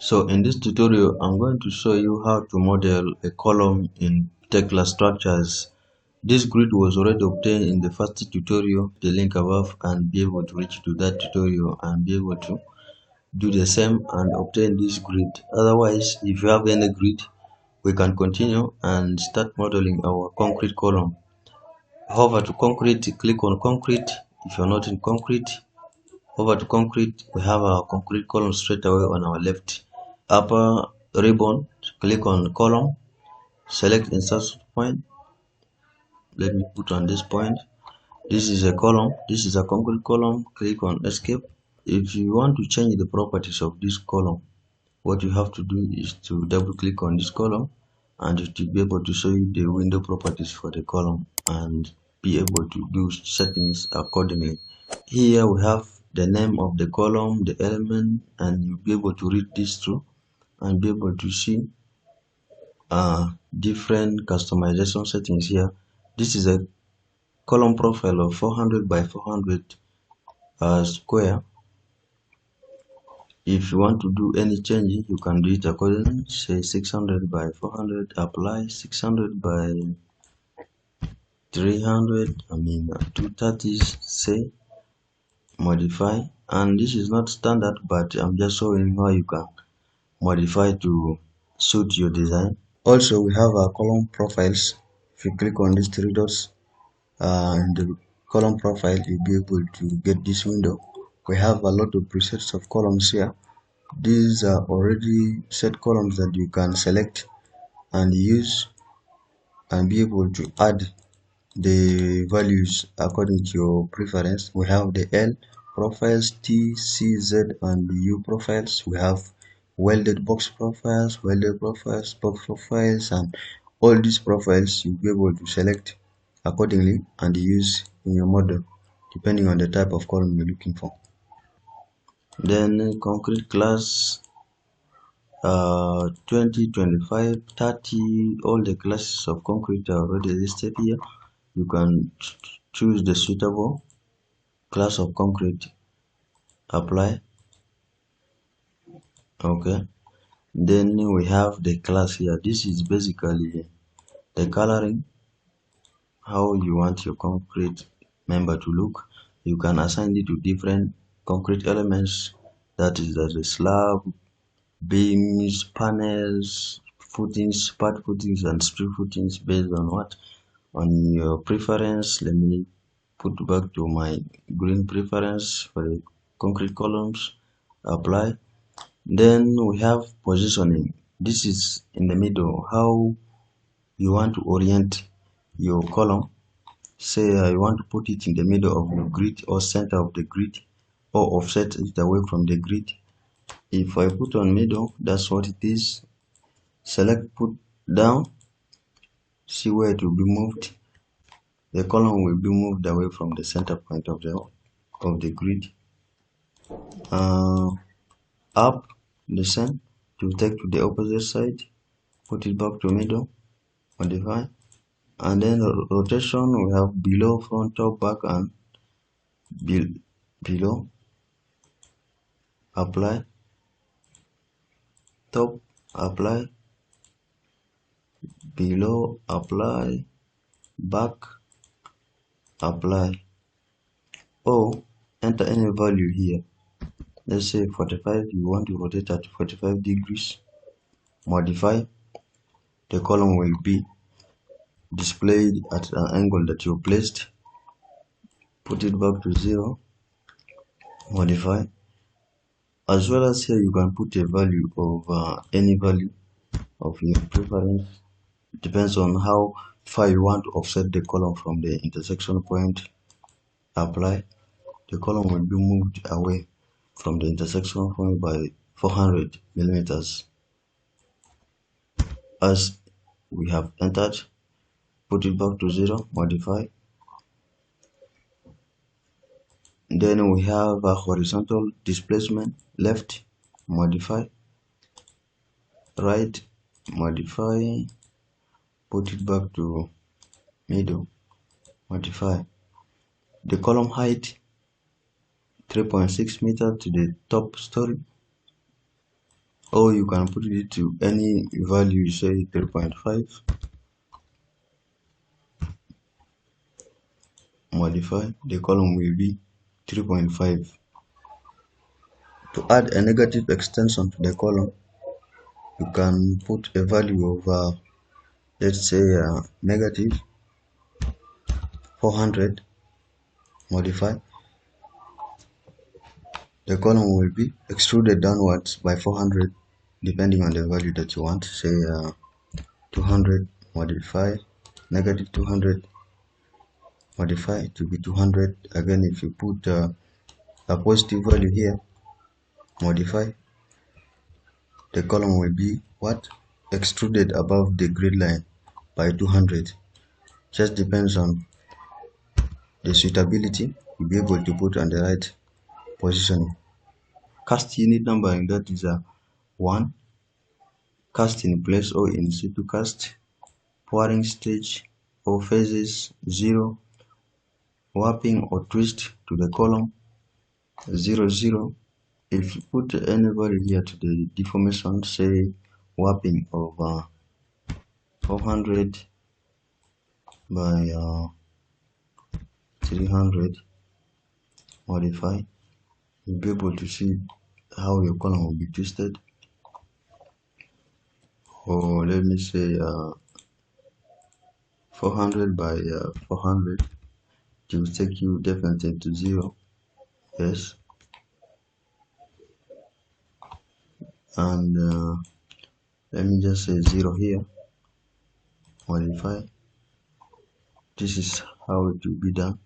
So in this tutorial, I'm going to show you how to model a column in Tekla structures. This grid was already obtained in the first tutorial, the link above, and be able to reach to that tutorial and be able to do the same and obtain this grid. Otherwise, if you have any grid, we can continue and start modeling our concrete column. Hover to concrete, click on concrete. If you're not in concrete, over to concrete. We have our concrete column straight away on our left upper ribbon. Click on column, select insertion point. Let me put on this point. This is a column, this is a concrete column. Click on escape. If you want to change the properties of this column, what you have to do is to double click on this column and it will be able to show you the window properties for the column and be able to do settings accordingly. Here we have the name of the column, the element, and you'll be able to read this through and be able to see different customization settings here. This is a column profile of 400 by 400 square. If you want to do any change, you can do it accordingly. Say 600 by 400, apply 600 by 300, 230, say modify. And this is not standard, but I'm just showing how you can modify to suit your design. Also, we have our column profiles. If you click on these three dots in the column profile, you'll be able to get this window. We have a lot of presets of columns here. These are already set columns that you can select and use and be able to add the values according to your preference. We have the L profiles, T, C, Z, and U profiles. We have welded box profiles, box profiles, and all these profiles you'll be able to select accordingly and use in your model depending on the type of column you're looking for. Then concrete class 20, 25, 30, all the classes of concrete are already listed here. You can choose the suitable class of concrete, apply. Okay, then we have the class here. This is basically the coloring, how you want your concrete member to look. You can assign it to different concrete elements, that is the slab, beams, panels, footings, part footings, and strip footings based on what? On your preference. Let me put back to my green preference for the concrete columns, apply. Then we have positioning. This is in the middle, how you want to orient your column. Say you want to put it in the middle of your grid or center of the grid or offset it away from the grid. If I put on middle, that's what it is. Select put down, see where it will be moved. The column will be moved away from the center point of the grid. Up, the same, to take to the opposite side, put it back to middle, modify. And then rotation, we have below, front, top, back, and below, apply, top, apply, below, apply, back, apply. Or enter any value here. Let's say 45, you want to rotate at 45 degrees, modify. The column will be displayed at an angle that you placed. Put it back to 0, modify. As well as here, you can put a value of any value of your preference. Depends on how far you want to offset the column from the intersection point. Apply. The column will be moved away from the intersection point by 400 millimeters. As we have entered, put it back to 0, modify. Then we have a horizontal displacement, left, modify, right, modify, put it back to middle, modify. The column height 3.6 meters to the top story, or you can put it to any value, say 3.5. Modify, the column will be 3.5. To add a negative extension to the column, you can put a value of let's say negative 400. Modify, the column will be extruded downwards by 400 depending on the value that you want, say 200. Modify, negative 200. Modify to be 200. Again, if you put a positive value here, modify, the column will be what? Extruded above the grid line by 200. Just depends on the suitability you'll be able to put on the right positioning. Cast unit numbering, that is 1. Cast in place or in situ cast. Pouring stage or phases 0. Warping or twist to the column 0, 0. If you put any value here to the deformation, say warping of 400 by 300, modify, you'll be able to see how your column will be twisted. Or let me say 400 by 400, it will take you definitely to 0. Yes. And let me just say 0 here. Modify. This is how it will be done.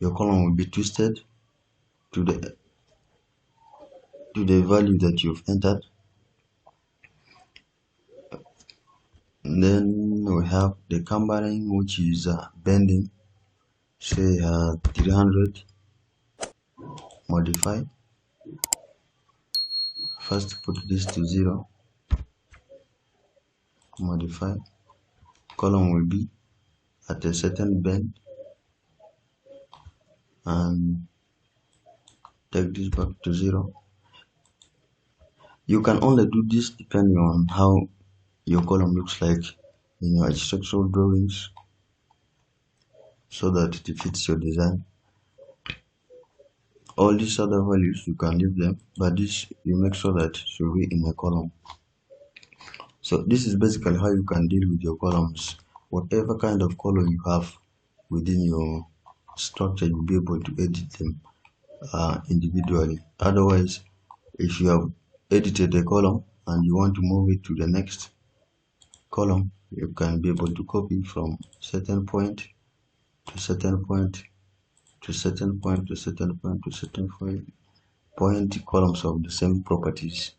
Your column will be twisted to the value that you've entered. And then we have the cambering, which is bending, say 300. Modify. First put this to 0. Modify. Column will be at a certain bend, and take this back to 0. You can only do this depending on how your column looks like in your architectural drawings, so that it fits your design. All these other values you can leave them, but this you make sure that it should be in a column. So this is basically how you can deal with your columns. Whatever kind of column you have within your structure, you'll be able to edit them individually. Otherwise, if you have edited a column and you want to move it to the next column, you can be able to copy from certain point to certain point to certain point to certain point to certain point columns of the same properties.